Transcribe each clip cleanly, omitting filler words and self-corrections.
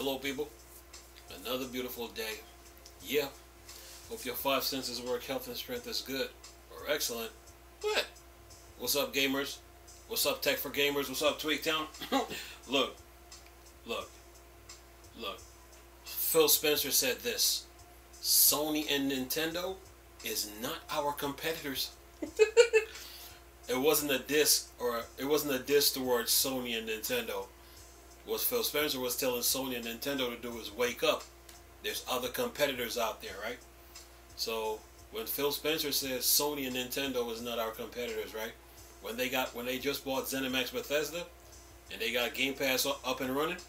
Hello, people. Another beautiful day. Yeah. Hope your five senses work. Health and strength is good or excellent. What? What's up, gamers? What's up, Tech for Gamers? What's up, Tweaktown? Look, look, look. Phil Spencer said this: Sony and Nintendo is not our competitors. It wasn't a diss towards Sony and Nintendo. What Phil Spencer was telling Sony and Nintendo to do is wake up. There's other competitors out there, right? So when Phil Spencer says Sony and Nintendo is not our competitors, right? When they just bought ZeniMax Bethesda and they got Game Pass up and running,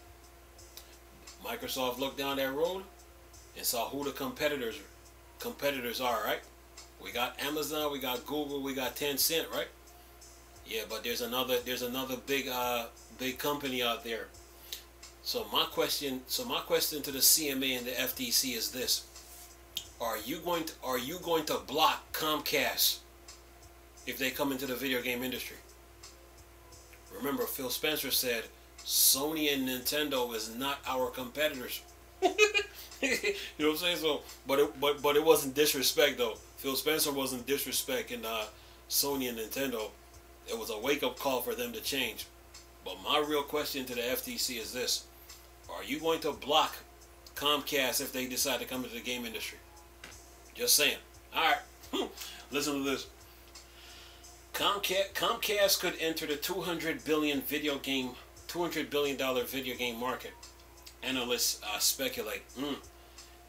Microsoft looked down that road and saw who the competitors are, right? We got Amazon, we got Google, we got Tencent, right? Yeah, but there's another big company out there. So my question to the CMA and the FTC is this: Are you going to block Comcast if they come into the video game industry? Remember, Phil Spencer said Sony and Nintendo is not our competitors. You know what I'm saying? So, but it wasn't disrespect though. Phil Spencer wasn't disrespecting Sony and Nintendo. It was a wake-up call for them to change. But my real question to the FTC is this: Are you going to block Comcast if they decide to come into the game industry? Just saying. Alright. Listen to this. Comcast could enter the $200 billion video game market. Analysts speculate.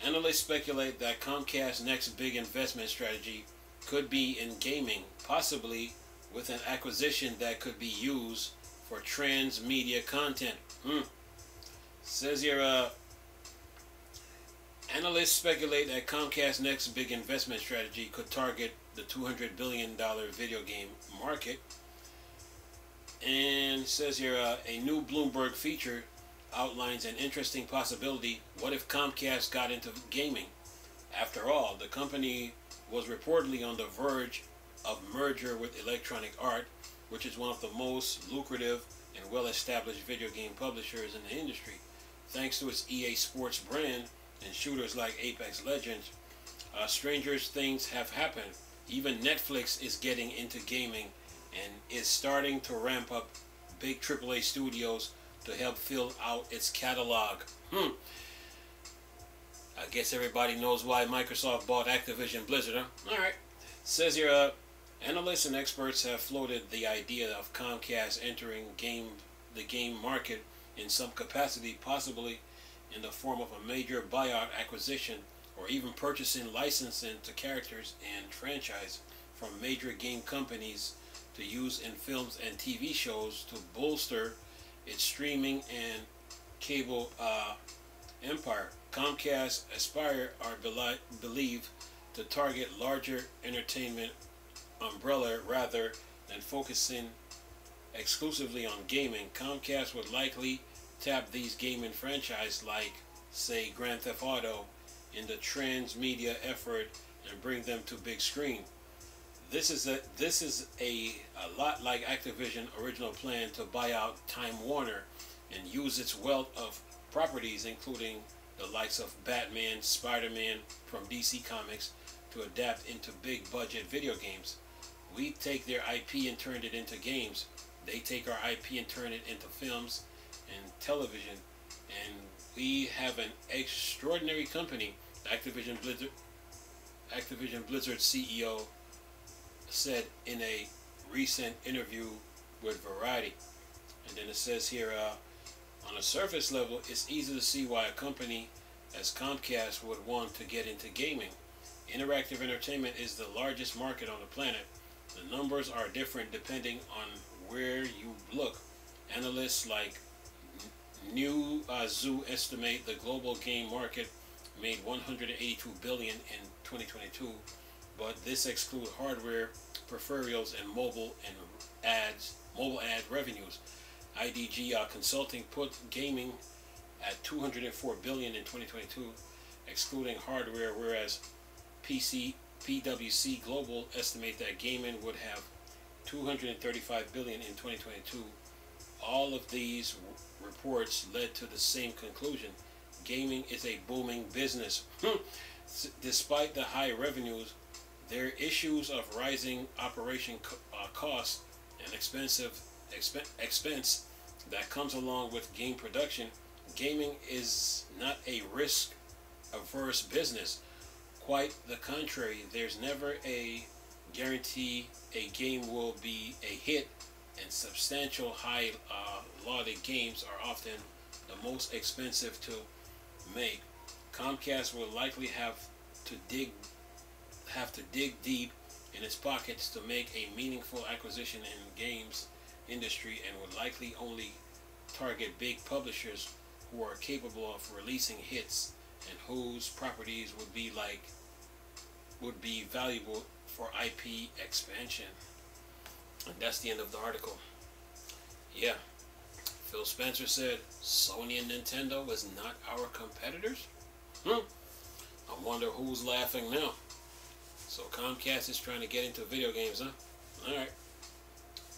Analysts speculate that Comcast's next big investment strategy could be in gaming, possibly with an acquisition that could be used for transmedia content. Says here, analysts speculate that Comcast's next big investment strategy could target the $200 billion video game market. And it says here, a new Bloomberg feature outlines an interesting possibility. What if Comcast got into gaming? After all, the company was reportedly on the verge of merger with Electronic Arts, which is one of the most lucrative and well-established video game publishers in the industry. Thanks to its EA Sports brand and shooters like Apex Legends, stranger things have happened. Even Netflix is getting into gaming and is starting to ramp up big AAA studios to help fill out its catalog. I guess everybody knows why Microsoft bought Activision Blizzard, huh? Alright. Says here, analysts and experts have floated the idea of Comcast entering the game market in some capacity, possibly in the form of a major buyout acquisition, or even purchasing licensing to characters and franchise from major game companies to use in films and TV shows to bolster its streaming and cable empire. Comcast aspire believed to target larger entertainment umbrella rather than focusing exclusively on gaming. Comcast would likely tap these gaming franchises like, say, Grand Theft Auto in the transmedia effort and bring them to big screen. This is a lot like Activision original plan to buy out Time Warner and use its wealth of properties, including the likes of Batman, Spider-Man from DC Comics, to adapt into big budget video games. We take their IP and turn it into games. They take our IP and turn it into films and television. And we have an extraordinary company. Activision Blizzard CEO said in a recent interview with Variety. And then it says here, on a surface level, it's easy to see why a company as Comcast would want to get into gaming. Interactive entertainment is the largest market on the planet. The numbers are different depending on where you look. Analysts like New Zoo estimate the global game market made $182 billion in 2022, but this excludes hardware, peripherals, and mobile ad revenues. IDG Consulting put gaming at $204 billion in 2022, excluding hardware, whereas PwC Global estimate that gaming would have $235 billion in 2022. All of these reports led to the same conclusion. gaming is a booming business. Despite the high revenues, there are issues of rising operation costs and expense that comes along with game production. Gaming is not a risk-averse business. Quite the contrary. There's never a guarantee a game will be a hit, and substantial high lauded games are often the most expensive to make. Comcast will likely have to dig deep in its pockets to make a meaningful acquisition in games industry, and would likely only target big publishers who are capable of releasing hits and whose properties would be valuable for IP expansion. And that's the end of the article. Yeah. Phil Spencer said, Sony and Nintendo is not our competitors? I wonder who's laughing now. So Comcast is trying to get into video games, huh? Alright.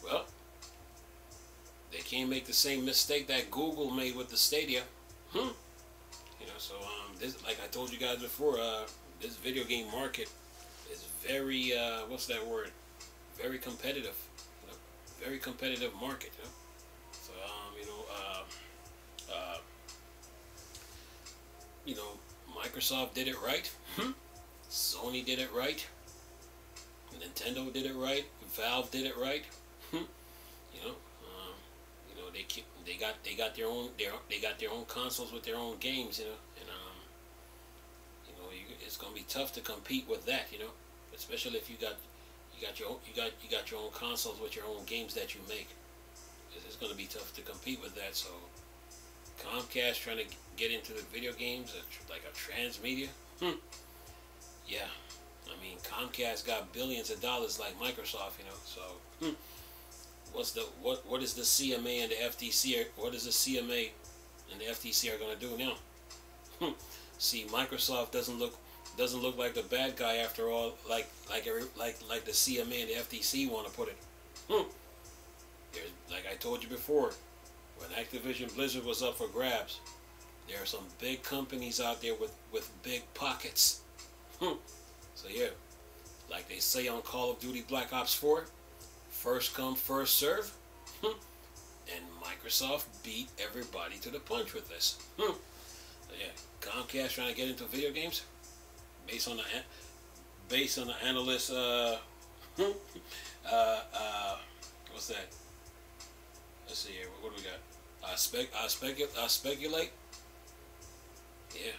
Well, they can't make the same mistake that Google made with the Stadia. You know, so this, like I told you guys before, this video game market is very what's that word? Very competitive. You know? Very competitive market, you know. So you know, Microsoft did it right. Sony did it right. Nintendo did it right. Valve did it right. You know, they got their own consoles with their own games. You know, and it's gonna be tough to compete with that. You know, especially if you got your own consoles with your own games that you make. It's gonna be tough to compete with that. So Comcast trying to get into the video games, like a transmedia. Yeah, I mean Comcast got billions of dollars like Microsoft, you know. So what is the CMA and the FTC? What is the CMA and the FTC are going to do now? See, Microsoft doesn't look like the bad guy after all, like the CMA and the FTC want to put it. There's, like I told you before, when Activision Blizzard was up for grabs, there are some big companies out there with big pockets. So yeah, like they say on Call of Duty Black Ops 4, first come, first serve. And Microsoft beat everybody to the punch with this. So yeah, Comcast trying to get into video games, based on the analyst. What's that? Let's see here. What do we got? Speculate. Yeah.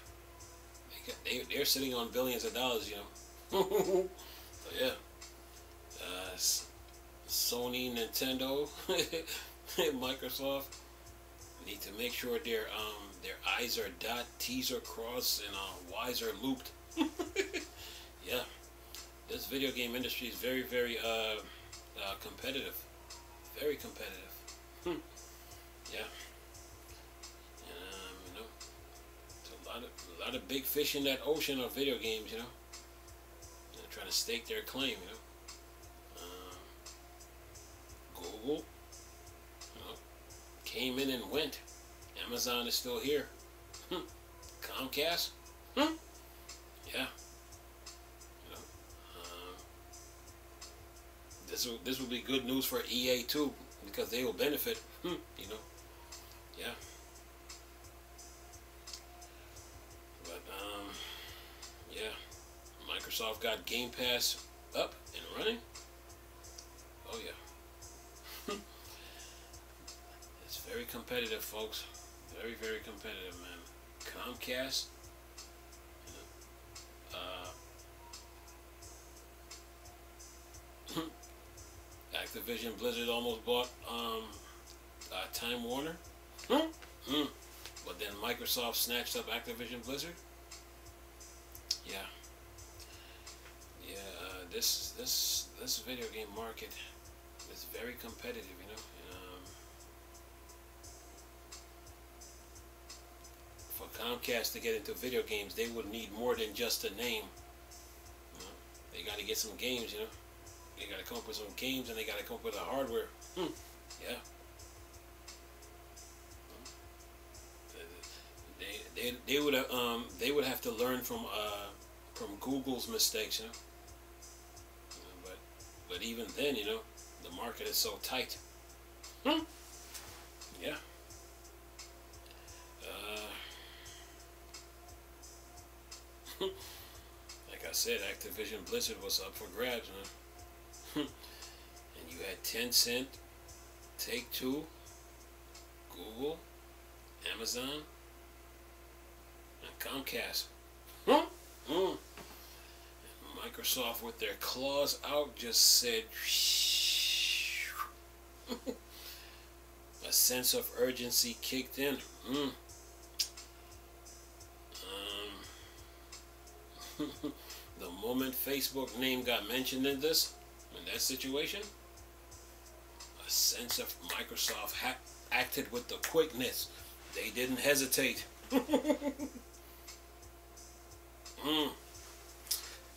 They're sitting on billions of dollars, you know. So yeah, Sony, Nintendo, Microsoft need to make sure their I's are dot, T's are crossed, and Y's are looped. Yeah, this video game industry is very, very competitive, very competitive. Yeah. You know, a lot of big fish in that ocean of video games, you know. They're trying to stake their claim, you know. Google, you know, came in and went. Amazon is still here. Comcast, yeah. You know, this will be good news for EA too, because they will benefit. You know, yeah. But yeah, Microsoft got Game Pass up and running. Oh yeah. It's very competitive, folks. Very, very competitive, man. Comcast. Activision Blizzard almost bought Time Warner. But then Microsoft snatched up Activision Blizzard. Yeah. Yeah. This video game market is very competitive, you know. For Comcast to get into video games, they would need more than just a name. You know, they got to get some games, you know. They got to come up with some games, and they got to come up with the hardware. Yeah. they would have to learn from Google's mistakes, you know. But even then, you know, the market is so tight. Hmm. Yeah. Like I said, Activision Blizzard was up for grabs, man. And you had Tencent, Take-Two, Google, Amazon, and Comcast. Mm. And Microsoft, with their claws out, just said, a sense of urgency kicked in. The moment Facebook name got mentioned in that situation, a sense of Microsoft acted with the quickness. They didn't hesitate.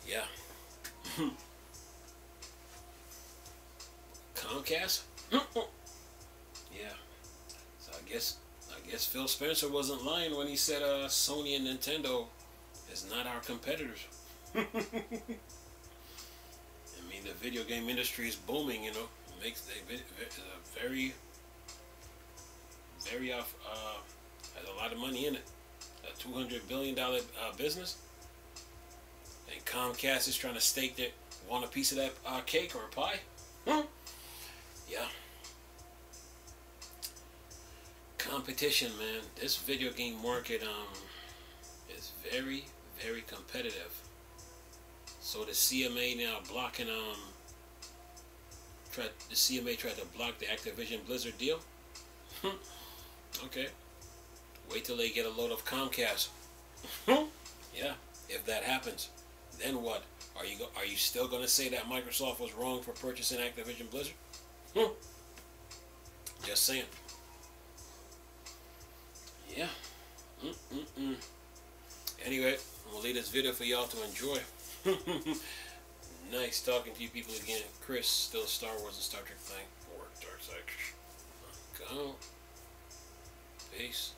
Yeah. Comcast? Yeah. So I guess Phil Spencer wasn't lying when he said Sony and Nintendo is not our competitors. I mean, the video game industry is booming, you know. It makes a very has a lot of money in it. A $200 billion business. And Comcast is trying to want a piece of that cake or pie. Yeah. Competition, man. This video game market is very, very competitive. So the CMA now blocking the CMA tried to block the Activision Blizzard deal. Okay. Wait till they get a load of Comcast. Yeah. If that happens, then what? Are you still gonna say that Microsoft was wrong for purchasing Activision Blizzard? Just saying. Yeah. Anyway, I'm gonna leave this video for y'all to enjoy. Nice talking to you people again. Chris, still a Star Wars and Star Trek thing. Or Dark Side. Go. Peace.